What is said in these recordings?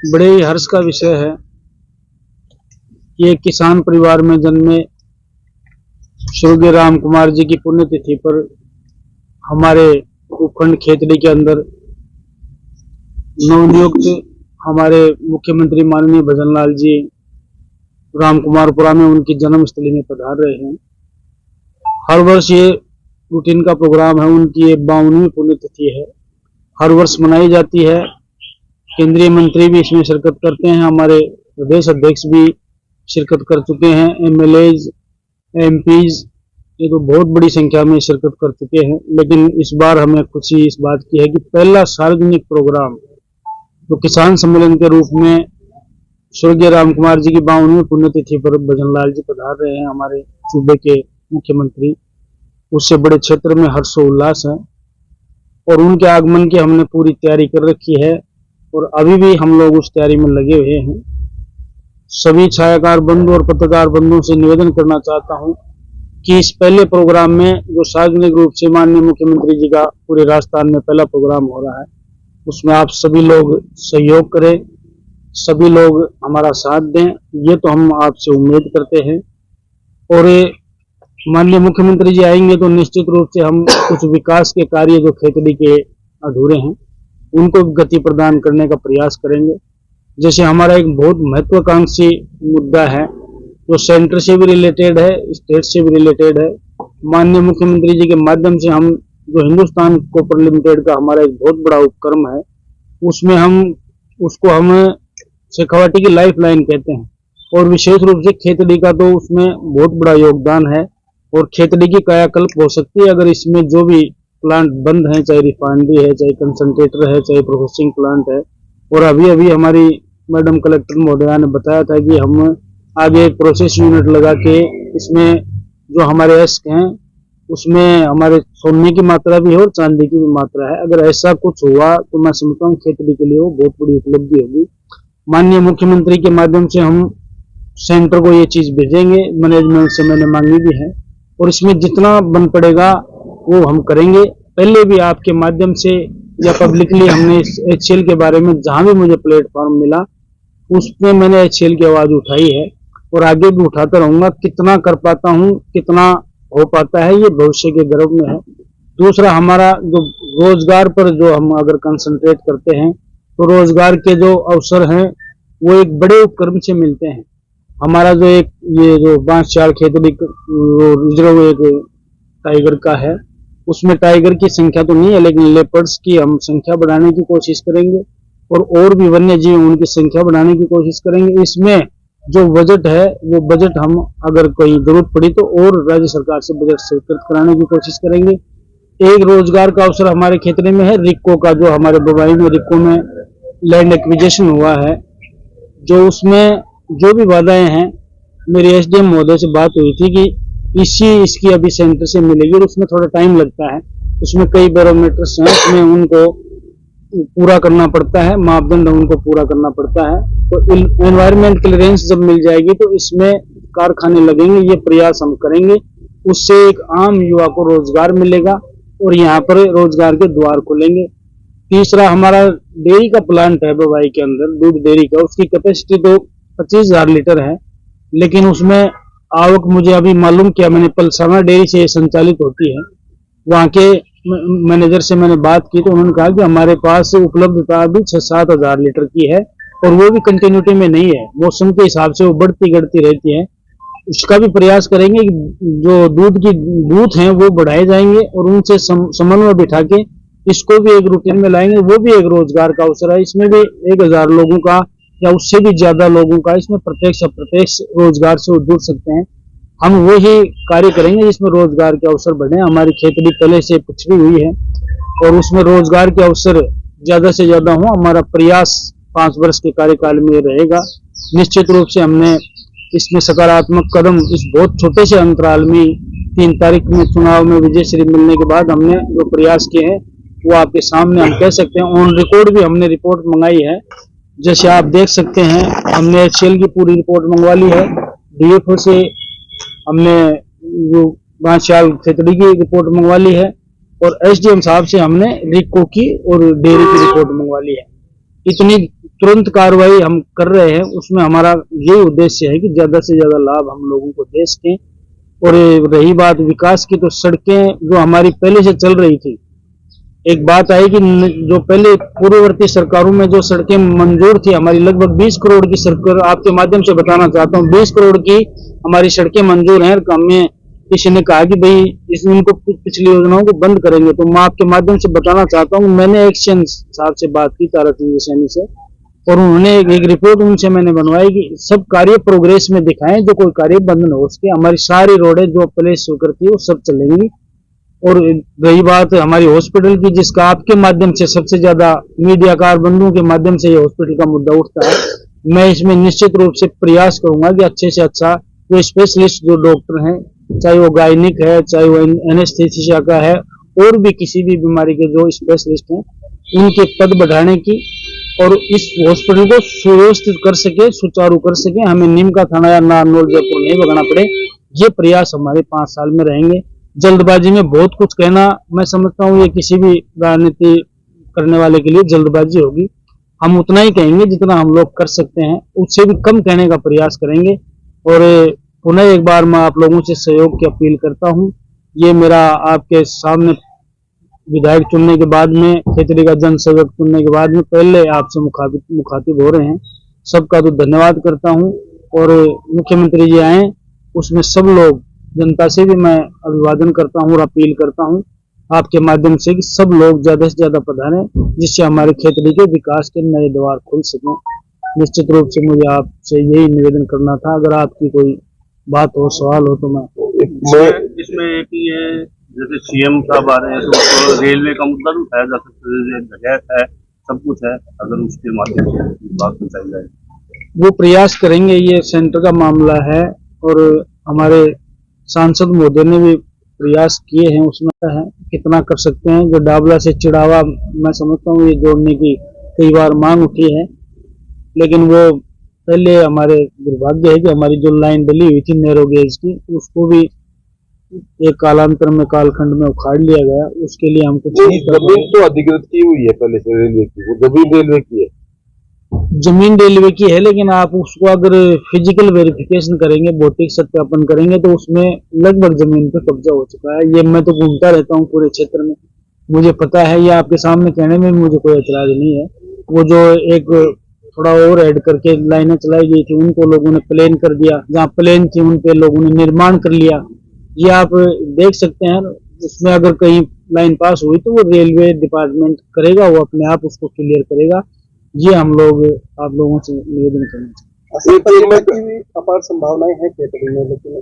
बड़े ही हर्ष का विषय है कि एक किसान परिवार में जन्मे स्वर्गीय राम कुमार जी की पुण्यतिथि पर हमारे उपखंड खेतड़ी के अंदर नवनियुक्त हमारे मुख्यमंत्री माननीय भजन लाल जी राम कुमारपुरा में उनकी जन्मस्थली में पधार रहे हैं। हर वर्ष ये रूटीन का प्रोग्राम है, उनकी ये 52वीं पुण्यतिथि है, हर वर्ष मनाई जाती है। केंद्रीय मंत्री भी इसमें शिरकत करते हैं, हमारे प्रदेश अध्यक्ष भी शिरकत कर चुके हैं, एमएलएज एमपीज ये तो बहुत बड़ी संख्या में शिरकत कर चुके हैं। लेकिन इस बार हमें खुशी इस बात की है कि पहला सार्वजनिक प्रोग्राम तो किसान सम्मेलन के रूप में स्वर्गीय राम कुमार जी की 52वीं पुण्यतिथि पर भजन लाल जी पधार रहे हैं, हमारे सूबे के मुख्यमंत्री। उससे बड़े क्षेत्र में हर्षोल्लास है और उनके आगमन की हमने पूरी तैयारी कर रखी है और अभी भी हम लोग उस तैयारी में लगे हुए हैं। सभी छायाकार बंधु और पत्रकार बंधुओं से निवेदन करना चाहता हूं कि इस पहले प्रोग्राम में जो सार्वजनिक रूप से माननीय मुख्यमंत्री जी का पूरे राजस्थान में पहला प्रोग्राम हो रहा है, उसमें आप सभी लोग सहयोग करें, सभी लोग हमारा साथ दें, ये तो हम आपसे उम्मीद करते हैं। और माननीय मुख्यमंत्री जी आएंगे तो निश्चित रूप से हम कुछ विकास के कार्य जो खेतड़ी के अधूरे हैं उनको गति प्रदान करने का प्रयास करेंगे। जैसे हमारा एक बहुत महत्वाकांक्षी मुद्दा है जो सेंटर से भी रिलेटेड है, स्टेट से भी रिलेटेड है। माननीय मुख्यमंत्री जी के माध्यम से हम जो हिंदुस्तान कॉपर लिमिटेड का हमारा एक बहुत बड़ा उपक्रम है, उसमें हम शेखावाटी की लाइफ लाइन कहते हैं और विशेष रूप से खेतड़ी का तो उसमें बहुत बड़ा योगदान है और खेतड़ी की कायाकल्प हो सकती है अगर इसमें जो भी प्लांट बंद हैं, चाहे रिफाइनरी है, चाहे कंसंट्रेटर है, चाहे प्रोसेसिंग प्लांट है। और अभी हमारी मैडम कलेक्टर महोदया ने बताया था कि हम आगे एक प्रोसेस यूनिट लगा के इसमें जो हमारे एस्क हैं उसमें हमारे सोने की मात्रा भी है और चांदी की भी मात्रा है। अगर ऐसा कुछ हुआ तो मैं समझता हूँ खेतड़ी के लिए वो बहुत बड़ी उपलब्धि होगी। माननीय मुख्यमंत्री के माध्यम से हम सेंटर को ये चीज भेजेंगे, मैनेजमेंट से मैंने मांगी भी है और इसमें जितना बन पड़ेगा वो हम करेंगे। पहले भी आपके माध्यम से या पब्लिकली हमने इस एचसीएल के बारे में जहां भी मुझे प्लेटफॉर्म मिला उसमें मैंने एचसीएल की आवाज उठाई है और आगे भी उठाता रहूंगा। कितना कर पाता हूं, कितना हो पाता है, ये भविष्य के गर्व में है। दूसरा, हमारा जो रोजगार पर जो हम अगर कंसंट्रेट करते हैं तो रोजगार के जो अवसर हैं वो एक बड़े उपक्रम से मिलते हैं। हमारा जो एक ये जो बांसचाल खेतड़ी रिजर्व एक टाइगर का है, उसमें टाइगर की संख्या तो नहीं है लेकिन लेपर्ड्स की हम संख्या बढ़ाने की कोशिश करेंगे और भी वन्य जीव उनकी संख्या बढ़ाने की कोशिश करेंगे। इसमें जो बजट है वो बजट हम अगर कोई जरूरत पड़ी तो और राज्य सरकार से बजट स्वीकृत कराने की कोशिश करेंगे। एक रोजगार का अवसर हमारे खेतड़ी में है रिक्को का, जो हमारे बबाई में रिक्को में लैंड एक्विजिशन हुआ है, जो उसमें जो भी बाधाएं हैं, मेरी एसडीएम महोदय से बात हुई थी कि इसकी अभी सेंटर से मिलेगी और उसमें थोड़ा टाइम लगता है, उसमें कई बैरोमीटर्स हैं, उसमें उनको पूरा करना पड़ता है, मापदंड उनको पूरा करना पड़ता है। तो एनवायरमेंट क्लियरेंस जब मिल जाएगी तो इसमें कारखाने लगेंगे, ये प्रयास हम करेंगे। उससे एक आम युवा को रोजगार मिलेगा और यहाँ पर रोजगार के द्वार खुलेंगे। तीसरा, हमारा डेयरी का प्लांट है बबाई के अंदर, दूध डेयरी का, उसकी कैपेसिटी तो 25,000 लीटर है, लेकिन उसमें आवक मुझे अभी मालूम किया मैंने, पलसाना डेयरी से संचालित होती है। वहाँ के मैनेजर से मैंने बात की तो उन्होंने कहा कि हमारे पास उपलब्धता भी 6-7 हजार लीटर की है और वो भी कंटिन्यूटी में नहीं है, मौसम के हिसाब से वो बढ़ती घटती रहती है। उसका भी प्रयास करेंगे कि जो दूध की बूथ हैं वो बढ़ाए जाएंगे और उनसे समन्वय बिठा के इसको भी एक रूटीन में लाएंगे। वो भी एक रोजगार का अवसर है, इसमें भी 1000 लोगों का या उससे भी ज्यादा लोगों का इसमें प्रत्यक्ष अप्रत्यक्ष रोजगार से जुड़ सकते हैं। हम वही कार्य करेंगे जिसमें रोजगार के अवसर बढ़े। हमारी खेतड़ी पहले से पिछड़ी हुई है और उसमें रोजगार के अवसर ज्यादा से ज्यादा हो, हमारा प्रयास 5 वर्ष के कार्यकाल में रहेगा। निश्चित रूप से हमने इसमें सकारात्मक कदम इस बहुत छोटे से अंतराल में 3 तारीख में चुनाव में विजय श्री मिलने के बाद हमने जो प्रयास किए हैं वो आपके सामने हम कह सकते हैं। ऑन रिकॉर्ड भी हमने रिपोर्ट मंगाई है, जैसे आप देख सकते हैं हमने एचसीएल की पूरी रिपोर्ट मंगवा ली है, डीएफओ से हमने जो बांसचाल खेतड़ी की रिपोर्ट मंगवा ली है और एसडीएम साहब से हमने रिक्को की और डेयरी की रिपोर्ट मंगवा ली है। इतनी तुरंत कार्रवाई हम कर रहे हैं, उसमें हमारा यही उद्देश्य है कि ज्यादा से ज्यादा लाभ हम लोगों को दे सकें। और रही बात विकास की, तो सड़कें जो हमारी पहले से चल रही थी, एक बात आई कि जो पहले पूर्ववर्ती सरकारों में जो सड़कें मंजूर थी हमारी, लगभग 20 करोड़ की सड़क, आपके माध्यम से बताना चाहता हूँ, 20 करोड़ की हमारी सड़कें मंजूर हैं। हमें किसी ने कहा कि भाई इनको पिछली योजनाओं को बंद करेंगे, तो मैं आपके माध्यम से बताना चाहता हूँ, मैंने एक्शन साहब से बात की, तारा चंद सैनी से, और उन्होंने एक रिपोर्ट उनसे मैंने बनवाई कि सब कार्य प्रोग्रेस में दिखाएं, जो कोई कार्य बंद न हो सके। हमारी सारी रोडें जो पहले शो करती है वो सब चलेंगी। और रही बात हमारी हॉस्पिटल की, जिसका आपके माध्यम से सबसे ज्यादा मीडियाकार बंधुओं के माध्यम से ये हॉस्पिटल का मुद्दा उठता है, मैं इसमें निश्चित रूप से प्रयास करूंगा कि अच्छे से अच्छा जो स्पेशलिस्ट जो डॉक्टर हैं, चाहे वो गायनिक है, चाहे वो एनेस्थीसिया का है, और भी किसी भी बीमारी के जो स्पेशलिस्ट हैं, उनके पद बढ़ाने की और इस हॉस्पिटल को सुव्यवस्थित कर सके, सुचारू कर सके, हमें नीम का थाना या नारनौल जयपुर नहीं भगना पड़े, ये प्रयास हमारे 5 साल में रहेंगे। जल्दबाजी में बहुत कुछ कहना, मैं समझता हूँ ये किसी भी राजनीति करने वाले के लिए जल्दबाजी होगी। हम उतना ही कहेंगे जितना हम लोग कर सकते हैं, उससे भी कम कहने का प्रयास करेंगे। और पुनः एक बार मैं आप लोगों से सहयोग की अपील करता हूँ। ये मेरा आपके सामने विधायक चुनने के बाद में, खेतड़ी का जन सेवक चुनने के बाद में पहले आपसे मुखातिब हो रहे हैं, सबका तो धन्यवाद करता हूं। और मुख्यमंत्री जी आए, उसमें सब लोग, जनता से भी मैं अभिवादन करता हूं और अपील करता हूं आपके माध्यम से कि सब लोग ज्यादा से ज्यादा पधारें, जिससे हमारे खेतड़ी के विकास के नए द्वार खुल सकें। निश्चित रूप से मुझे आपसे यही निवेदन करना था। अगर आपकी कोई बात हो, सवाल हो, तो मैं इसमें एक ये जैसे सीएम साहब आ रहे हैं, तो रेलवे का मुद्दा भी उठाया जा सकता है, जगह है, सब कुछ है, अगर उसके माध्यम से बात बताई जाए, वो प्रयास करेंगे। ये सेंटर का मामला है और हमारे सांसद महोदय ने भी प्रयास किए हैं, उसमें है कितना कर सकते हैं। जो डाबला से चिड़ावा, मैं समझता हूँ ये जोड़ने की कई बार मांग उठी है, लेकिन वो पहले हमारे दुर्भाग्य है कि हमारी जो लाइन डली हुई थी नैरो गेज की, उसको भी एक कालांतर में, कालखंड में उखाड़ लिया गया। उसके लिए हम कुछ नहीं कर जमीन तो अधिकृत की हुई है पहले से रेलवे की, वो जमीन रेलवे की है, जमीन रेलवे की है, लेकिन आप उसको अगर फिजिकल वेरिफिकेशन करेंगे, भौतिक सत्यापन करेंगे, तो उसमें लगभग जमीन पे कब्जा हो चुका है। ये मैं तो घूमता रहता हूँ पूरे क्षेत्र में, मुझे पता है, ये आपके सामने कहने में मुझे कोई एतराज नहीं है। वो जो एक थोड़ा ओवर हेड करके लाइनें चलाई गई थी, उनको लोगों ने प्लेन कर दिया, जहाँ प्लेन थी उन पे लोगों ने निर्माण कर लिया। ये आप देख सकते हैं। उसमें अगर कहीं लाइन पास हुई तो वो रेलवे डिपार्टमेंट करेगा, वो अपने आप उसको क्लियर करेगा। ये हम लोग आप लोगों से निवेदन करना पर्यटन की अपार संभावनाएं हैं खेतड़ी में, लेकिन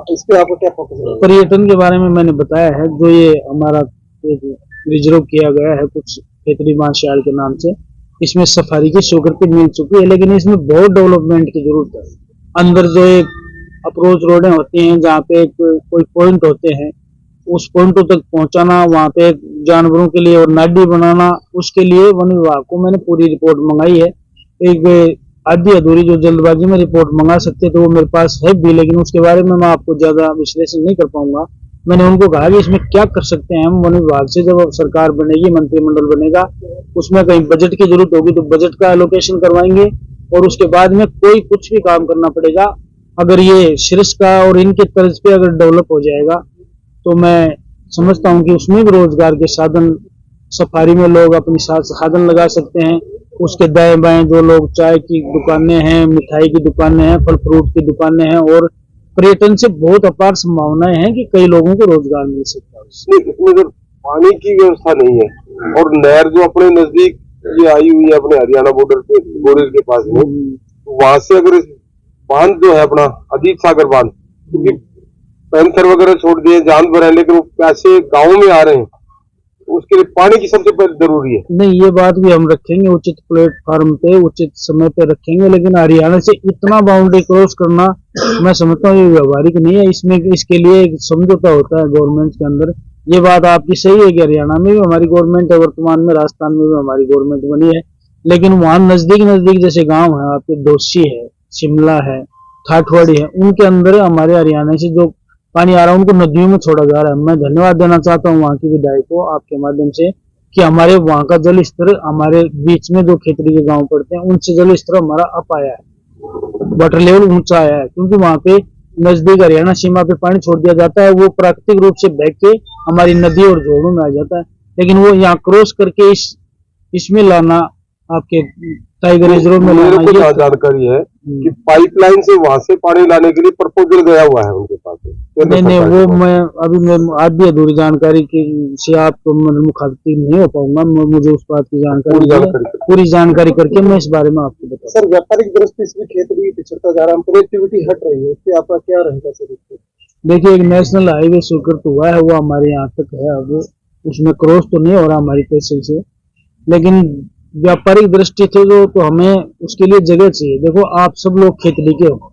इस पे आपको क्या फोकस है? पर्यटन के बारे में मैंने बताया है, जो ये हमारा एक रिजर्व किया गया है कुछ खेतड़ी मार्शल के नाम से, इसमें सफारी की स्वीकृति मिल चुकी है, लेकिन इसमें बहुत डेवलपमेंट की जरूरत है। अंदर जो एक अप्रोच रोडें होती हैं, जहाँ पे कोई पॉइंट होते हैं, उस पॉइंटों तक पहुंचाना, वहाँ पे जानवरों के लिए और नाडी बनाना, उसके लिए वन विभाग को मैंने पूरी रिपोर्ट मंगाई है। एक आधी अधूरी जो जल्दबाजी में रिपोर्ट मंगा सकते तो वो मेरे पास है भी, लेकिन उसके बारे में मैं आपको ज्यादा विश्लेषण नहीं कर पाऊंगा। मैंने उनको कहा कि इसमें क्या कर सकते हैं हम वन विभाग से, जब सरकार बनेगी, मंत्रिमंडल बनेगा, उसमें कहीं बजट की जरूरत होगी तो बजट का एलोकेशन करवाएंगे, और उसके बाद में कोई कुछ भी काम करना पड़ेगा। अगर ये शीर्ष का और इनके तर्ज पे अगर डेवलप हो जाएगा, तो मैं समझता हूँ कि उसमें भी रोजगार के साधन, सफारी में लोग अपनी साधन लगा सकते हैं। उसके दाएं बाएं जो लोग, चाय की दुकानें हैं, मिठाई की दुकानें हैं, फल फ्रूट की दुकानें हैं, और पर्यटन से बहुत अपार संभावनाएं हैं कि कई लोगों को रोजगार मिल सकता है। इसमें जो पानी की व्यवस्था नहीं है, और नहर जो अपने नजदीक ये आई हुई है, अपने हरियाणा बॉर्डर पे बोरेल के पास में, वहां से अगर बांध जो है अपना अजीत सागर बांध, क्योंकि पैंथर वगैरह छोड़ दिए, जानवर है, लेकिन वो पैसे गाँव में आ रहे हैं, उसके लिए पानी की सबसे पहले जरूरी है। नहीं, ये बात भी हम रखेंगे, उचित प्लेटफॉर्म पे उचित समय पे रखेंगे, लेकिन हरियाणा से इतना बाउंड्री क्रॉस करना मैं समझता हूँ ये व्यवहारिक नहीं है। इसमें इसके लिए एक समझौता होता है गवर्नमेंट के अंदर। ये बात आपकी सही है कि हरियाणा में भी हमारी गवर्नमेंट है, वर्तमान में राजस्थान में भी हमारी गवर्नमेंट बनी है, लेकिन वहां नजदीक नजदीक जैसे गाँव है आपके, डोसी है, शिमला है, ठाठवाड़ी है, उनके अंदर हमारे हरियाणा से जो पानी आ रहा है उनको नदियों में छोड़ा जा रहा है। मैं धन्यवाद देना चाहता हूँ वहां की विधायक को आपके माध्यम से कि हमारे वहाँ का जल स्तर, हमारे बीच में जो खेतड़ी के गांव पड़ते हैं उनसे जल स्तर हमारा अप आया है, वाटर लेवल ऊंचा आया है, क्योंकि वहाँ पे नजदीक हरियाणा सीमा पे पानी छोड़ दिया जाता है, वो प्राकृतिक रूप से बह के हमारी नदी और जोड़ों में आ जाता है, लेकिन वो यहाँ क्रॉस करके इसमें लाना, आपके टाइगर रिजर्व में मेरे लाना, को ये जहाँ जानकारी है कि पाइपलाइन से वहां से पानी लाने के लिए प्रपोजल गया हुआ है उनके पास। नहीं नहीं, वो मैं आज भी अधूरी जानकारी की से आपको मुखातिब नहीं हो पाऊंगा, मुझे उस बात की पूरी जानकारी करके मैं इस बारे में आपको बताऊंगा। सर, व्यापारिक दृष्टि से खेती पिछड़ता जा रहा है, कनेक्टिविटी हट रही है, इससे आपका क्या रहेगा सर? देखिए, एक नेशनल हाईवे स्वीकृत हुआ है, वो हमारे यहाँ तक है, अब उसमें क्रॉस तो नहीं हो रहा हमारी तहसील से, लेकिन व्यापारिक दृष्टि से तो हमें उसके लिए जगह चाहिए। देखो, आप सब लोग खेतड़ी के हो,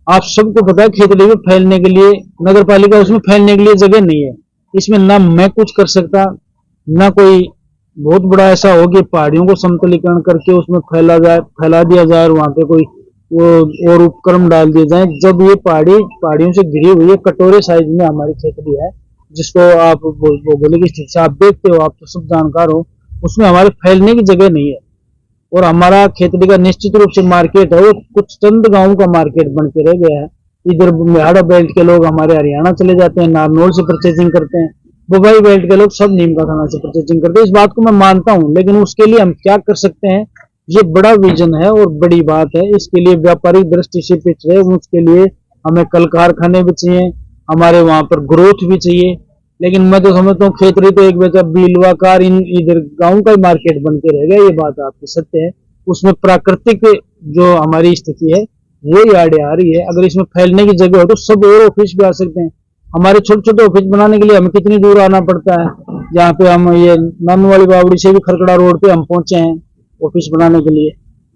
आप सबको पता है खेतड़ी में फैलने के लिए नगर पालिका, उसमें फैलने के लिए जगह नहीं है। इसमें ना मैं कुछ कर सकता, ना कोई बहुत बड़ा ऐसा हो कि पहाड़ियों को समतलीकरण करके उसमें फैला दिया जाए और वहां पे कोई वो और उपक्रम डाल दिए जाए। जब ये पहाड़ियों से घिरी हुई है, कटोरे साइज में हमारी खेतड़ी है, जिसको आप भौगोलिक स्थिति से आप देखते हो, आप तो सब जानकार हो, उसमें हमारे फैलने की जगह नहीं है। और हमारा खेतड़ी का निश्चित रूप से मार्केट है, वो कुछ चंद गांवों का मार्केट बन के रह गया है। इधर मेहाड़ा बेल्ट के लोग हमारे हरियाणा चले जाते हैं, नारनौल से परचेजिंग करते हैं, बुबाई बेल्ट के लोग सब नीम का थाना से परचेजिंग करते हैं। इस बात को मैं मानता हूं, लेकिन उसके लिए हम क्या कर सकते हैं, ये बड़ा विजन है और बड़ी बात है। इसके लिए व्यापारिक दृष्टि से पिछड़े, उसके लिए हमें कल कारखाने भी चाहिए, हमारे वहां पर ग्रोथ भी चाहिए। लेकिन मैं तो समझता हूँ खेतड़ी तो एक वजह बीलवाकार इधर गांव का ही मार्केट बन के रह गया, ये बात आपकी सत्य है। उसमें प्राकृतिक जो हमारी स्थिति है वो याद आ रही है। अगर इसमें फैलने की जगह हो तो सब और ऑफिस भी आ सकते हैं। हमारे छोटे छोटे ऑफिस बनाने के लिए हमें कितनी दूर आना पड़ता है, जहाँ पे हम ये नानू वाली बावड़ी से भी खरकड़ा रोड पे हम पहुंचे हैं ऑफिस बनाने के लिए।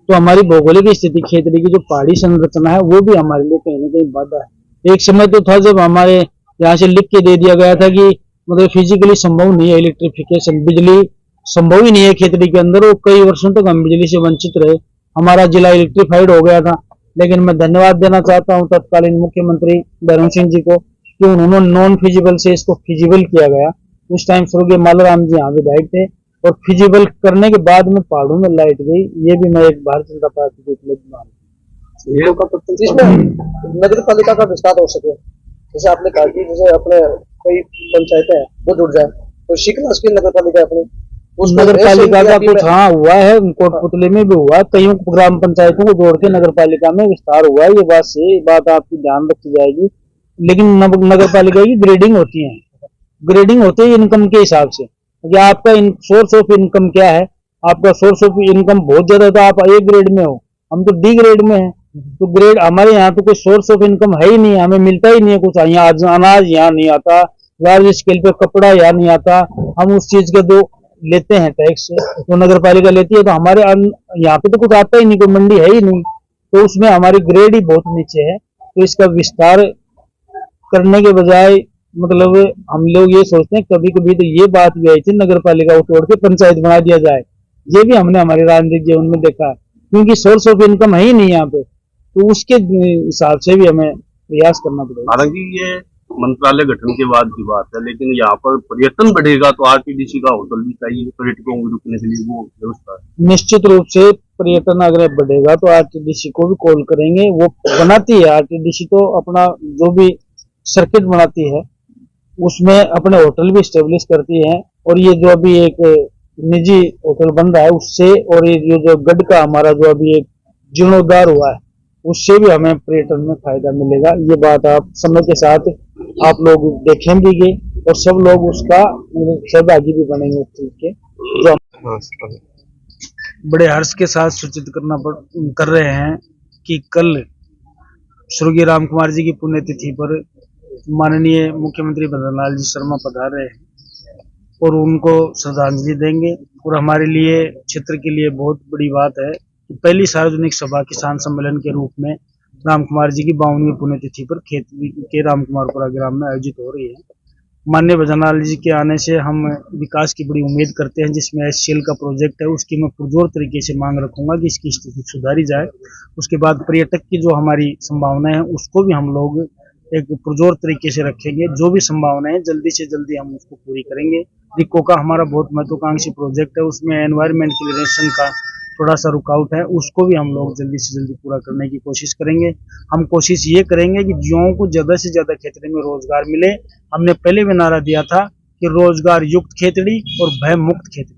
तो हमारी भौगोलिक स्थिति, खेतड़ी की जो पहाड़ी संरचना है, वो भी हमारे लिए कहीं ना कहीं बाधा है। एक समय तो था जब हमारे यहाँ से लिख के दे दिया गया था कि मतलब फिजिकली संभव नहीं है इलेक्ट्रिफिकेशन, बिजली संभव ही नहीं है खेतड़ी के अंदर, और कई वर्षों तक हम बिजली से वंचित रहे। हमारा जिला इलेक्ट्रीफाइड हो गया था, लेकिन मैं धन्यवाद देना चाहता हूं तत्कालीन मुख्यमंत्री धर्म सिंह जी को कि उन्होंने नॉन फिजिबल से इसको फिजिबल किया गया। उस टाइम स्वर्गीय मालाराम जी यहाँ विधायक थे, और फिजिबल करने के बाद में पहाड़ों में लाइट गई। ये भी मैं एक भारतीय जनता पार्टी की उपलब्धि मानता हूँ। जिसमें नगर पालिका का विस्तार हो सके, जैसे आपने कहा कि जैसे अपने कई पंचायतें हैं वो जुड़ जाए, तो शिकलास की नगर पालिका अपने उस नगर पालिका का कुछ हाँ हुआ है, कोटपुतली में भी हुआ, कई ग्राम पंचायतों को जोड़ के नगर पालिका में विस्तार हुआ है। ये बात सही, बात आपकी ध्यान रखी जाएगी। लेकिन नगर पालिका की ग्रेडिंग होती है, ग्रेडिंग होती है इनकम के हिसाब से कि आपका सोर्स ऑफ इनकम क्या है। आपका सोर्स ऑफ इनकम बहुत ज्यादा तो आप ए ग्रेड में हो, हम तो डी ग्रेड में है। तो ग्रेड हमारे यहाँ तो कोई सोर्स ऑफ इनकम है ही नहीं, हमें मिलता ही नहीं है कुछ। यहाँ अनाज यहाँ नहीं आता, लार्ज स्केल पे कपड़ा यहाँ नहीं आता, हम उस चीज के दो लेते हैं टैक्स, तो नगर पालिका लेती है, तो हमारे यहाँ पे तो कुछ आता ही नहीं, कोई मंडी है ही नहीं, तो उसमें हमारी ग्रेड ही बहुत नीचे है। तो इसका विस्तार करने के बजाय मतलब हम लोग ये सोचते हैं, कभी कभी तो ये बात भी आई थी नगर पालिका को तोड़ के पंचायत बना दिया जाए। ये भी हमने हमारे राजनीतिक जीवन में देखा है, क्योंकि सोर्स ऑफ इनकम है ही नहीं यहाँ पे, तो उसके हिसाब से भी हमें प्रयास करना पड़ेगा। हालांकि ये मंत्रालय गठन के बाद की बात है, लेकिन यहाँ पर पर्यटन बढ़ेगा तो आरटीडीसी का होटल भी चाहिए पर्यटकों को रुकने के लिए, वो व्यवस्था है। निश्चित रूप से पर्यटन अगर बढ़ेगा तो आरटीडीसी को भी कॉल करेंगे, वो बनाती है आरटीडीसी तो अपना जो भी सर्किट बनाती है उसमें अपने होटल भी स्टेब्लिश करती है। और ये जो अभी एक निजी होटल बन रहा है उससे, और ये जो गढ़ का हमारा जो अभी एक जीर्णोद्धार हुआ है उससे भी हमें पर्यटन में फायदा मिलेगा। ये बात आप समय के साथ आप लोग देखेंगे और सब लोग उसका सहभागी भी बनेंगे उस चीज के, जो बड़े हर्ष के साथ सूचित कर रहे हैं कि कल स्वर्गीय राम कुमार जी की पुण्यतिथि पर माननीय मुख्यमंत्री भंवर लाल जी शर्मा पधार रहे हैं और उनको श्रद्धांजलि देंगे। और हमारे लिए क्षेत्र के लिए बहुत बड़ी बात है कि पहली सार्वजनिक सभा किसान सम्मेलन के रूप में राम कुमार जी की 52वीं पुण्यतिथि पर खेतड़ी के राम कुमारपुरा ग्राम में आयोजित हो रही है। माननीय भंवर जी के आने से हम विकास की बड़ी उम्मीद करते हैं, जिसमें एचसीएल का प्रोजेक्ट है उसकी मैं पुरजोर तरीके से मांग रखूंगा कि इसकी स्थिति सुधारी जाए। उसके बाद पर्यटक की जो हमारी संभावनाएं हैं उसको भी हम लोग एक पुरजोर तरीके से रखेंगे। जो भी संभावनाएं जल्दी से जल्दी हम उसको पूरी करेंगे। रिको का हमारा बहुत महत्वाकांक्षी प्रोजेक्ट है, उसमें एनवायरमेंट क्लियरेशन का थोड़ा सा रुकावट है, उसको भी हम लोग जल्दी से जल्दी पूरा करने की कोशिश करेंगे। हम कोशिश ये करेंगे कि युवाओं को ज्यादा से ज्यादा खेतड़ी में रोजगार मिले। हमने पहले भी नारा दिया था कि रोजगार युक्त खेतड़ी और भय मुक्त खेतड़ी।